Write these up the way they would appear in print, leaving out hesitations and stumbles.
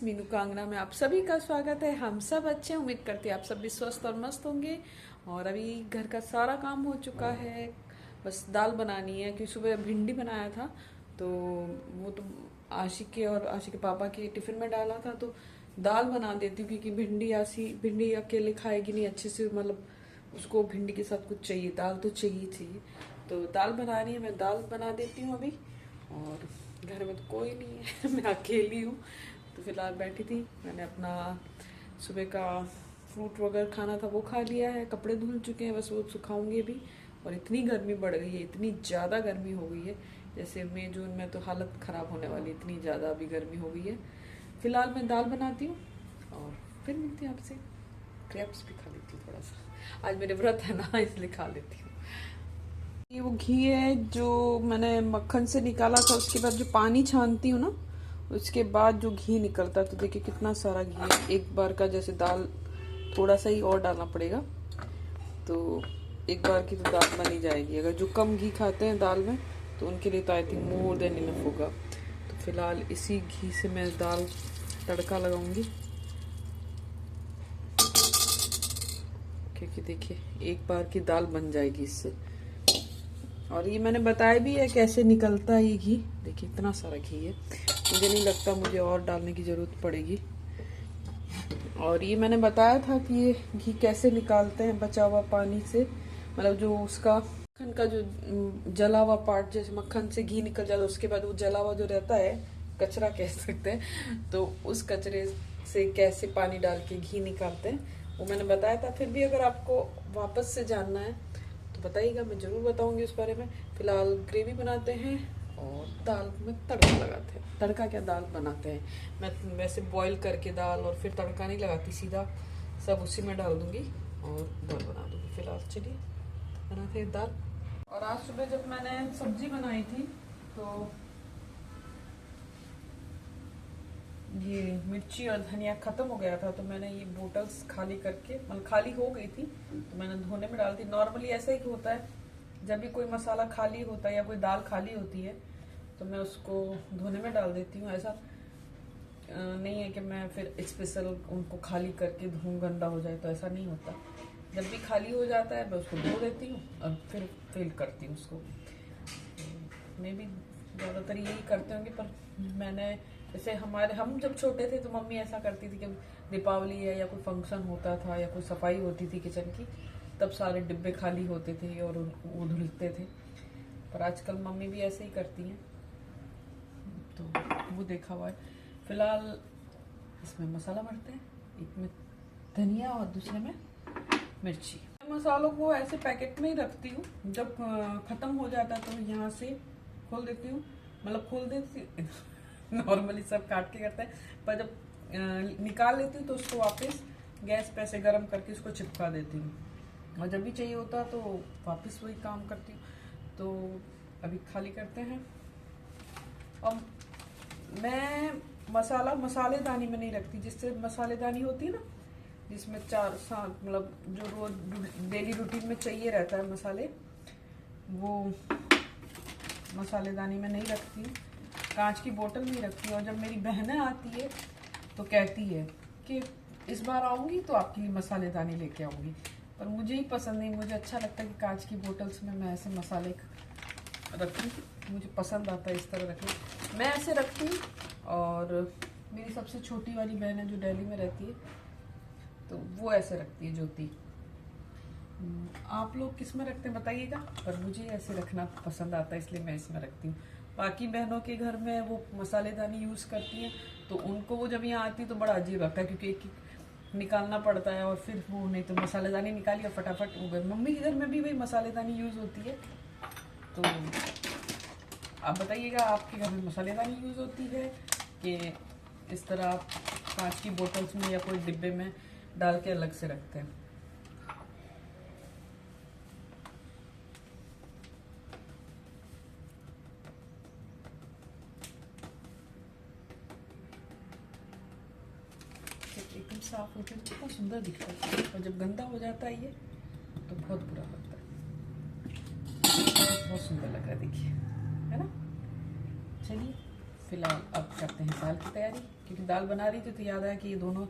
मीनू कांगना में आप सभी का स्वागत है। हम सब अच्छे हैं, उम्मीद करते हैं आप सब भी स्वस्थ और मस्त होंगे। और अभी घर का सारा काम हो चुका है, बस दाल बनानी है। क्योंकि सुबह भिंडी बनाया था तो वो तो आशिक के और आशिक के पापा के टिफिन में डाला था, तो दाल बना देती हूँ। क्योंकि भिंडी अकेले खाएगी नहीं अच्छे से, मतलब उसको भिंडी के साथ कुछ चाहिए, दाल तो चाहिए। तो दाल बना रही है, मैं दाल बना देती हूँ अभी। और घर में तो कोई नहीं है मैं अकेली हूँ, तो फिलहाल बैठी थी। मैंने अपना सुबह का फ्रूट वगैरह खाना था वो खा लिया है, कपड़े धुल चुके हैं, बस वो सुखाऊंगे भी। और इतनी गर्मी बढ़ गई है, इतनी ज़्यादा गर्मी हो गई है, जैसे मई जून में तो हालत ख़राब होने वाली, इतनी ज़्यादा अभी गर्मी हो गई है। फिलहाल मैं दाल बनाती हूँ और फिर मिलती हूँ आपसे। क्रैप्स भी खा लेती हूँ थोड़ा सा, आज मेरे व्रत है ना, इसलिए खा लेती हूँ। ये वो घी है जो मैंने मक्खन से निकाला था, उसके बाद जो पानी छानती हूँ ना, उसके बाद जो घी निकलता है, तो देखिए कितना सारा घी है एक बार का। जैसे दाल थोड़ा सा ही और डालना पड़ेगा, तो एक बार की तो दाल बन ही जाएगी। अगर जो कम घी खाते हैं दाल में, तो उनके लिए तो I think more than enough होगा। तो फिलहाल इसी घी से मैं दाल तड़का लगाऊंगी, क्योंकि देखिए एक बार की दाल बन जाएगी इससे। और ये मैंने बताया भी है कैसे निकलता है ये घी। देखिए इतना सारा घी है, मुझे नहीं लगता मुझे और डालने की ज़रूरत पड़ेगी। और ये मैंने बताया था कि ये घी कैसे निकालते हैं बचा हुआ पानी से, मतलब जो उसका मक्खन का जो जला हुआ पार्ट, जैसे मक्खन से घी निकल जाता है, उसके बाद वो जला हुआ जो रहता है, कचरा कह सकते हैं, तो उस कचरे से कैसे पानी डाल के घी निकालते हैं वो मैंने बताया था। फिर भी अगर आपको वापस से जानना है तो बताइएगा, मैं ज़रूर बताऊंगी उस बारे में। फिलहाल ग्रेवी बनाते हैं और दाल में तड़का लगाते हैं। तड़का क्या, दाल बनाते हैं। मैं वैसे बॉईल करके दाल और फिर तड़का नहीं लगाती, सीधा सब उसी में डाल दूंगी और दाल बना दूंगी। फिलहाल चलिए बनाते हैं दाल। और आज सुबह जब मैंने सब्जी बनाई थी, तो ये मिर्ची और धनिया ख़त्म हो गया था, तो मैंने ये बोटल्स खाली करके, मतलब खाली हो गई थी तो मैंने धोने में डाल दी। नॉर्मली ऐसा ही होता है, जब भी कोई मसाला खाली होता है या कोई दाल खाली होती है तो मैं उसको धोने में डाल देती हूँ। ऐसा नहीं है कि मैं फिर स्पेशल उनको खाली करके धोऊं, गंदा हो जाए, तो ऐसा नहीं होता। जब भी खाली हो जाता है मैं उसको धो देती हूँ और फिर फिल करती हूँ उसको। मैं भी ज़्यादातर यही करते होंगे, पर मैंने जैसे हम जब छोटे थे तो मम्मी ऐसा करती थी कि दीपावली है या कोई फंक्शन होता था या कोई सफाई होती थी किचन की, तब सारे डिब्बे खाली होते थे और वो धुलते थे। पर आजकल मम्मी भी ऐसे ही करती हैं, तो वो देखा हुआ है। फिलहाल इसमें मसाला भरते हैं, एक में धनिया और दूसरे में मिर्ची। मसालों को ऐसे पैकेट में ही रखती हूँ, जब ख़त्म हो जाता है तो यहाँ से खोल देती हूँ, मतलब खोल देती नॉर्मली सब काट के करते हैं, पर जब निकाल लेती हूँ तो उसको वापस गैस पे ऐसे गर्म करके उसको चिपका देती हूँ। और जब भी चाहिए होता तो वापस वही काम करती हूँ। तो अभी खाली करते हैं। और मैं मसालेदानी में नहीं रखती, जिससे मसालेदानी होती है ना, जिसमें 4-7 मतलब जो रोज डेली रूटीन में चाहिए रहता है मसाले, वो मसालेदानी में नहीं रखती, कांच की बोतल में रखती हूँ। और जब मेरी बहनें आती है तो कहती है कि इस बार आऊँगी तो आपके लिए मसालेदानी लेके आऊँगी, पर मुझे ही पसंद नहीं। मुझे अच्छा लगता है कि कांच की बोतल्स में मैं ऐसे मसाले रखूँ, मुझे पसंद आता है इस तरह रखना, मैं ऐसे रखती हूँ। और मेरी सबसे छोटी वाली बहन है जो दिल्ली में रहती है, तो वो ऐसे रखती है, ज्योति। आप लोग किस में रखते हैं बताइएगा, पर मुझे ऐसे रखना पसंद आता है, इसलिए मैं इसमें रखती हूँ। बाकी बहनों के घर में वो मसालेदानी यूज़ करती हैं, तो उनको वो जब यहाँ आती है तो बड़ा अजीब लगता है, क्योंकि एक निकालना पड़ता है और फिर वो नहीं तो मसालेदानी निकाली और फटाफट हो गए। मम्मी के घर में भी वही मसालेदानी यूज़ होती है, तो आप बताइएगा आपके घर में मसालेदानी यूज़ होती है कि इस तरह आप कांच की बोतल्स में या कोई डिब्बे में डाल के अलग से रखते हैं। एकदम साफ होते हैं तो कितना सुंदर दिखता है, और जब गंदा हो जाता है ये तो बहुत बुरा लगता है। बहुत सुंदर लग रहा है, देखिए, है ना। चलिए फिलहाल अब करते हैं दाल की तैयारी, क्योंकि दाल बना रही थी तो याद आया कि ये दोनों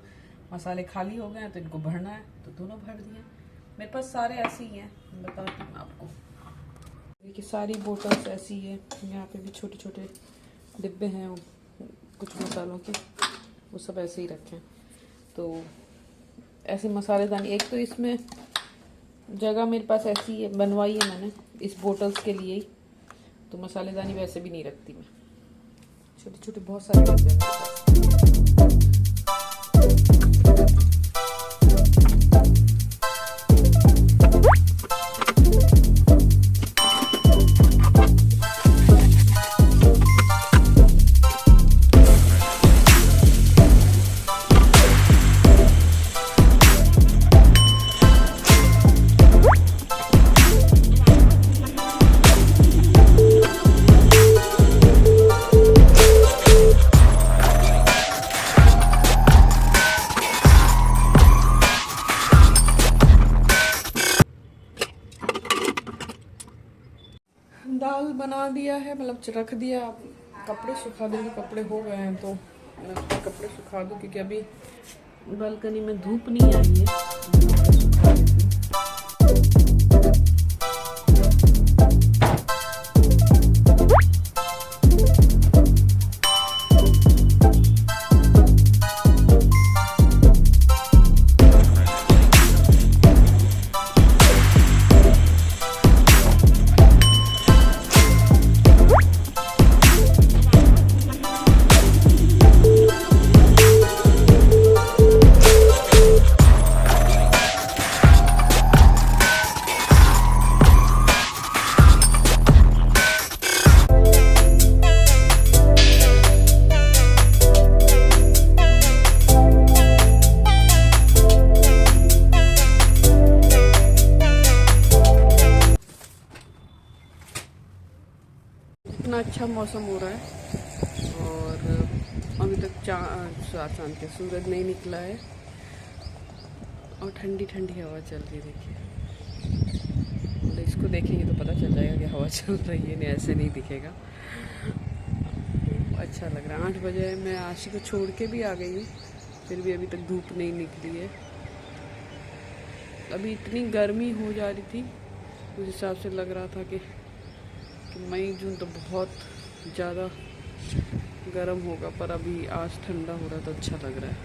मसाले खाली हो गए हैं तो इनको भरना है, तो दोनों भर दिए। मेरे पास सारे ऐसे ही हैं, बताती हूँ आपको। देखिए सारी बोतल्स ऐसी है, यहाँ पे भी छोटे छोटे डिब्बे हैं कुछ मसालों के, वो सब ऐसे ही रखे हैं। तो ऐसे मसालेदानी, एक तो इसमें जगह मेरे पास ऐसी है, बनवाई है मैंने इस बोतल्स के लिए ही, तो मसालेदानी वैसे भी नहीं रखती मैं, छोटे छोटे बहुत सारे डिब्बे हैं मेरे पास। दाल बना दिया है, मतलब रख दिया, कपड़े सुखा दूँगी, कपड़े हो गए हैं तो मैं कपड़े सुखा दूँ, क्योंकि अभी बालकनी में धूप नहीं आई है। इतना अच्छा मौसम हो रहा है और अभी तक चांद के सूरज नहीं निकला है और ठंडी ठंडी हवा चल रही है। देखिए, इसको देखेंगे तो पता चल जाएगा कि हवा चल रही है, नहीं ऐसे नहीं दिखेगा। अच्छा लग रहा है। 8 बजे मैं आशी को छोड़ के भी आ गई हूँ, फिर भी अभी तक धूप नहीं निकली है। अभी इतनी गर्मी हो जा रही थी, उस हिसाब से लग रहा था कि मई जून तो बहुत ज़्यादा गर्म होगा, पर अभी आज ठंडा हो रहा तो अच्छा लग रहा है।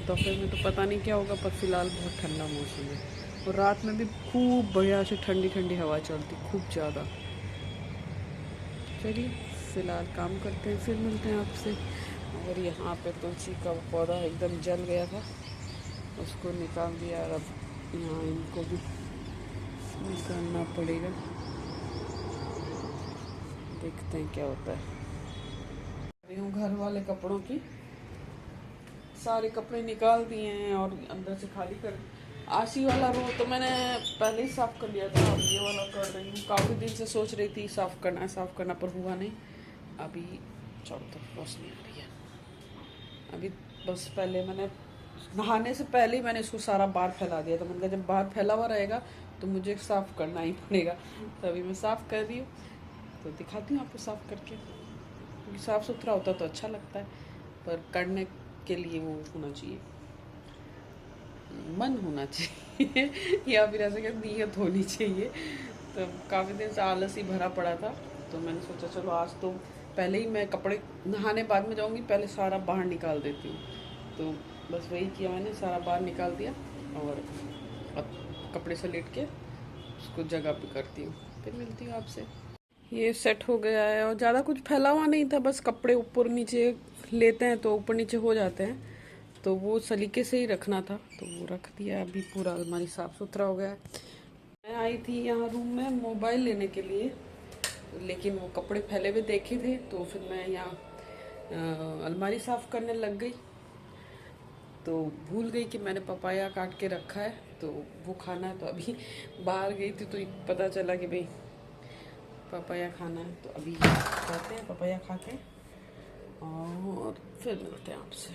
दोपहर में तो पता नहीं क्या होगा, पर फिलहाल बहुत ठंडा मौसम है और रात में भी खूब बढ़िया से ठंडी ठंडी हवा चलती, खूब ज़्यादा। चलिए फिलहाल काम करते हैं, फिर मिलते हैं आपसे। और यहाँ पे तुलसी का पौधा एकदम जल गया था, उसको निकाल दिया और अब यहाँ इनको भी निकालना पड़ेगा, देखते हैं क्या होता है। हूँ घर वाले कपड़ों की, सारे कपड़े निकाल दिए हैं और अंदर से खाली कर। आशी वाला रो तो मैंने पहले ही साफ़ कर लिया था, अब ये वाला कर रही हूँ। काफ़ी दिन से सोच रही थी साफ़ करना पर हुआ नहीं। अभी चारों तरफ रोशनी आ रही है। अभी बस पहले मैंने नहाने से पहले ही मैंने इसको सारा बाहर फैला दिया था। मैंने कहा जब बाहर फैला हुआ रहेगा तो मुझे साफ़ करना ही पड़ेगा, तो अभी मैं साफ़ कर रही हूँ, तो दिखाती हूँ आपको साफ़ करके। क्योंकि साफ़ सुथरा होता तो अच्छा लगता है, पर करने के लिए वो होना चाहिए, मन होना चाहिए या फिर ऐसे नीयत होनी चाहिए। तो काफ़ी दिन से आलस ही भरा पड़ा था, तो मैंने सोचा चलो आज तो पहले ही मैं कपड़े नहाने बाद में जाऊँगी, पहले सारा बाहर निकाल देती हूँ। तो बस वही किया मैंने, सारा बाहर निकाल दिया और अब कपड़े से लेट के उसको जगह पे करती हूँ, फिर मिलती हूँ आपसे। ये सेट हो गया है और ज़्यादा कुछ फैला हुआ नहीं था, बस कपड़े ऊपर नीचे लेते हैं तो ऊपर नीचे हो जाते हैं, तो वो सलीके से ही रखना था तो वो रख दिया। अभी पूरा अलमारी साफ़ सुथरा हो गया है। मैं आई थी यहाँ रूम में मोबाइल लेने के लिए, लेकिन वो कपड़े फैले हुए देखे थे, तो फिर मैं यहाँ अलमारी साफ़ करने लग गई, तो भूल गई कि मैंने पपाया काट के रखा है, तो वो खाना है। तो अभी बाहर गई थी तो पता चला कि भाई पपाया खाना है, तो अभी खाते हैं पपाया खा के और फिर मिलते हैं आपसे।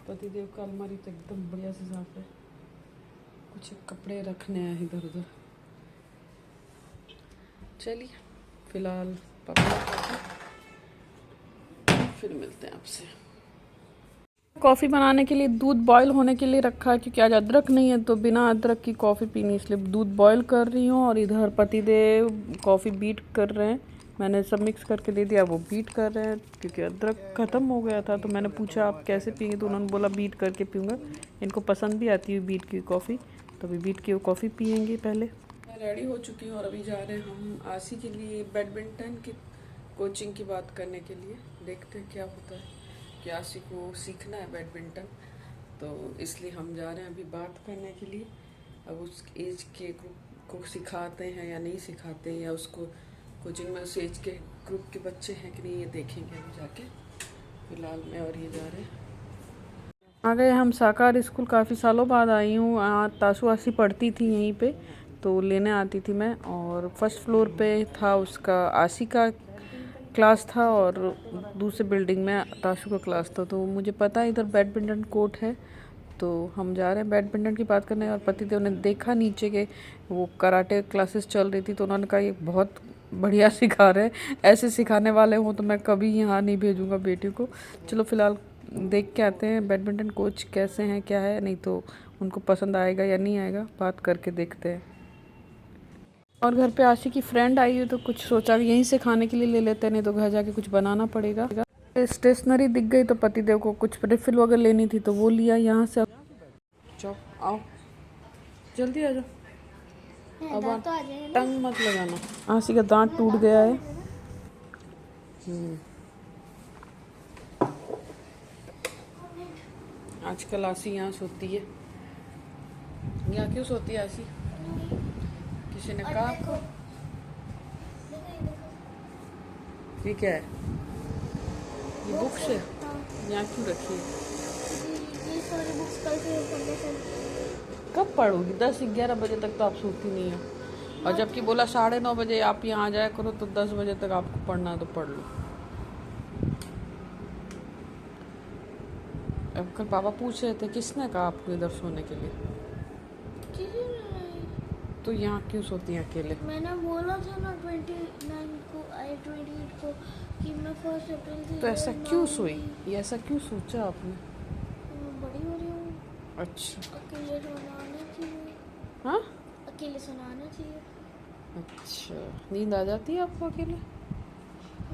पतिदेव का अलमारी तो एकदम बढ़िया से साफ है, कुछ कपड़े रखने हैं इधर उधर। चलिए फिलहाल पापा फिर मिलते हैं आपसे। कॉफ़ी बनाने के लिए दूध बॉईल होने के लिए रखा है, क्योंकि आज अदरक नहीं है तो बिना अदरक की कॉफ़ी पीनी, इसलिए दूध बॉईल कर रही हूँ। और इधर पतिदेव कॉफ़ी बीट कर रहे हैं, मैंने सब मिक्स करके दे दिया, वो बीट कर रहे हैं क्योंकि अदरक ख़त्म हो गया था। तो मैंने पूछा आप कैसे पियेंगे, तो उन्होंने बोला बीट करके पीऊँगा। इनको पसंद भी आती है बीट की कॉफ़ी, तो अभी बीट की वो कॉफ़ी पियेंगे पहले। मैं रेडी हो चुकी हूँ और अभी जा रहे हैं हम आशी के लिए बैडमिंटन की कोचिंग की बात करने के लिए। देखते हैं क्या होता है, कि आशी को सीखना है बैडमिंटन, तो इसलिए हम जा रहे हैं अभी बात करने के लिए। अब उस एज के ग्रुप को सिखाते हैं या नहीं सिखाते हैं, या उसको कोचिंग में उस एज के ग्रुप के बच्चे हैं कि नहीं, ये देखेंगे हम जाके। फिलहाल मैं और ये जा रहे हैं। आ गए हम साकार स्कूल, काफ़ी सालों बाद आई हूँ। तासु आशी पढ़ती थी यहीं पे, तो लेने आती थी मैं। और फर्स्ट फ्लोर पे था उसका आशी का क्लास था, और दूसरे बिल्डिंग में ताशु का क्लास था। तो मुझे पता है इधर बैडमिंटन कोर्ट है, तो हम जा रहे हैं बैडमिंटन की बात करने। और पतिदेव ने देखा नीचे के वो कराटे क्लासेस चल रही थी, तो उन्होंने कहा ये बहुत बढ़िया सिखा रहे हैं, ऐसे सिखाने वाले हों तो मैं कभी यहाँ नहीं भेजूँगा बेटी को। चलो फिलहाल देख के आते हैं बैडमिंटन कोच कैसे हैं, क्या है, नहीं तो उनको पसंद आएगा या नहीं आएगा, बात करके देखते हैं। और घर पे आशी की फ्रेंड आई है, तो कुछ सोचा कि यहीं से खाने के लिए ले लेते हैं, नहीं तो घर जाके कुछ बनाना पड़ेगा। स्टेशनरी दिख गई तो पतिदेव को कुछ रिफिल वगैरह लेनी थी, तो वो लिया यहाँ से। चलो आओ, जल्दी आ जाओ। अब तो टंग मत लगाना, आशी का दांत टूट गया है। आजकल आशी यहाँ सोती है। यहाँ क्यों सोती है आशी? किसी ने कहा आपको? ये क्या है? ये बुक्स है, यहाँ क्यों रखी है? ये सारी बुक्स कल से पढ़ने से। कब पढ़ोगी? 10-11 बजे तक तो आप सोती नहीं हो, और जबकि बोला 9:30 बजे आप यहाँ आ जाया करो, तो 10 बजे तक आपको पढ़ना है तो पढ़ लो। अब कल पापा पूछ रहे थे किसने कहा आपको इधर सोने के लिए, तो यहाँ क्यों सोती हैं अकेले? मैंने बोला था ना 29 को 28 को कि मैं 1 अप्रैल से। तो ऐसा क्यों सोई, ये ऐसा क्यों सोचा आपने? बड़ी हो रही हूँ। अच्छा, अकेले सोना आना चाहिए। हाँ अकेले सोना आना चाहिए। अच्छा, नींद आ जाती है आपको अकेले?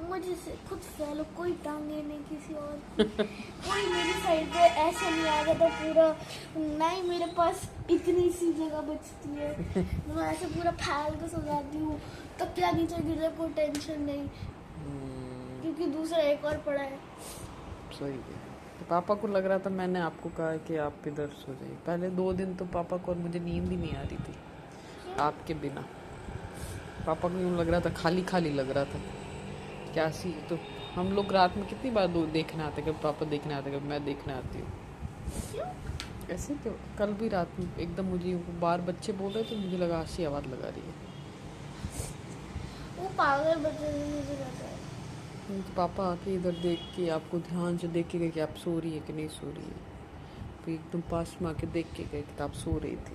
मुझे से खुद फैलो, कोई टांगे नहीं किसी और कोई मेरी साइड पे ऐसे नहीं आ गया था पूरा, नहीं मेरे पास इतनी सी जगह बचती है, मैं ऐसे पूरा फैल के सो जाती हूँ, तो क्या नीचे गिर जाए कोई टेंशन नहीं, क्योंकि दूसरा एक और पड़ा है। सही है। तो पापा को लग रहा था, मैंने आपको कहा कि आप इधर सो जाइए। पहले 2 दिन तो पापा को और मुझे नींद ही नहीं आ रही थी आपके बिना। पापा को यूँ लग रहा था, खाली खाली लग रहा था। क्या सी, तो हम लोग रात में कितनी बार देखने आते, कभी पापा देखने आते, कभी मैं देखने आती हूँ। ऐसे क्यों? कल भी रात में एकदम मुझे बाहर बच्चे बोल रहे थे, मुझे लगा आशी आवाज़ लगा रही है। वो पागल बच्चे मुझे लगता है। तो पापा आके इधर देख के, आपको ध्यान से देख के गए कि आप सो रही है कि नहीं सो रही है, फिर एकदम पास में आके देख के गए कि आप सो रही थी।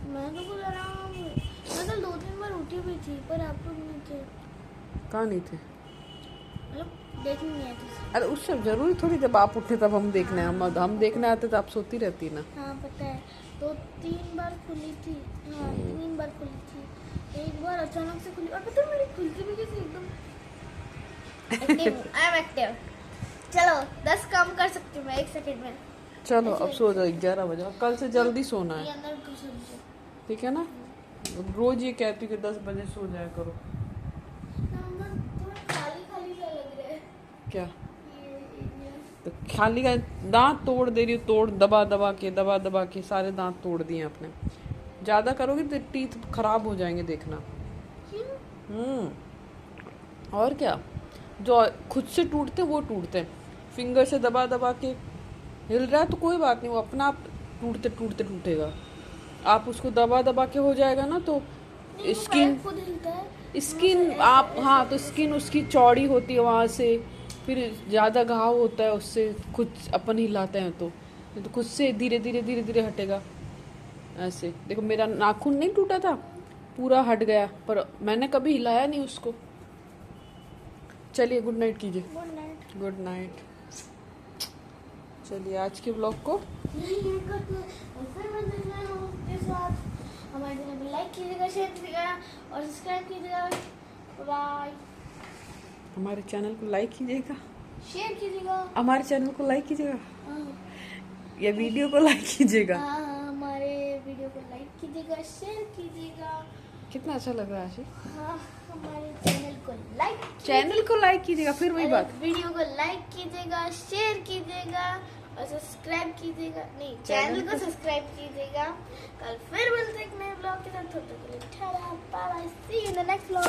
मैं तो बोल रहा हूँ, मैं तो 2-3 बार उठी हुई थी, पर आप लोग नहीं थे। कहाँ नहीं थे? मतलब देखने नहीं आए थे। अरे उससे जरूरी थोड़ी जब आप उठे तब हम देखने, हम देखने आते तो आप सोती रहती ना। हाँ पता है, 2-3 बार खुली थी। हाँ 3 बार खुली थी, एक बार अचानक से खुली, और पता है मेरी खुलती भी कैसे एकदम एक्टिव। I am active. चलो 10 काम कर सकती हूँ मैं 1 सेकंड में। चलो अब सो जाओ, 11 बजे, कल से जल्दी सोना ये है, अंदर घुस जाओ। ठीक है ना? रोज ये कहती हूँ कि 10 बजे सो जाया करो। थोड़ा खाली खाली सा लग रहा है क्या? ये एरिया। तो खाली का दांत तोड़ दे रही हो, तोड़ दबा दबा के सारे दांत तोड़ दिए आपने। ज़्यादा करोगे तो टीथ खराब हो जाएंगे, देखना। क्यों? और क्या, जो खुद से टूटते वो टूटते हैं, फिंगर से दबा के हिल रहा है तो कोई बात नहीं, वो अपना आप टूटते टूटेगा। आप उसको दबा के हो जाएगा ना, तो स्किन खुद हिलता है। स्किन आप, हाँ तो स्किन उसकी चौड़ी होती है, वहाँ से फिर ज़्यादा घाव होता है, उससे खुद अपन हिलाते हैं तो खुद से धीरे धीरे हटेगा। ऐसे देखो, मेरा नाखून नहीं टूटा था, पूरा हट गया, पर मैंने कभी हिलाया नहीं उसको, चलिए गुड नाइट कीजिए। Good night. Good night. चलिए आज के ब्लॉग को फिर मिलते हैं आपके साथ। हमारे चैनल को लाइक कीजिएगा, शेयर कीजिएगा और सब्सक्राइब कीजिएगा। बाय। हमारे चैनल को लाइक कीजिएगा, शेयर कीजिएगा। हमारे चैनल को लाइक कीजिएगा हाँ। या वीडियो को लाइक कीजिएगा। हाँ, हमारे वीडियो को लाइक कीजिएगा, शेयर कीजिएगा। कितना अच्छा लग रहा है आशी। हाँ, हमारे चैनल को लाइक चैनल को लाइक कीजिएगा, फिर वही बात। वीडियो को लाइक कीजिएगा, शेयर कीजिएगा और सब्सक्राइब कीजिएगा। नहीं, चैनल को सब्सक्राइब कीजिएगा। कल फिर मिलते हैं एक नए ब्लॉग के साथ। तब तक के लिए tata, bye bye, see you in the next blog.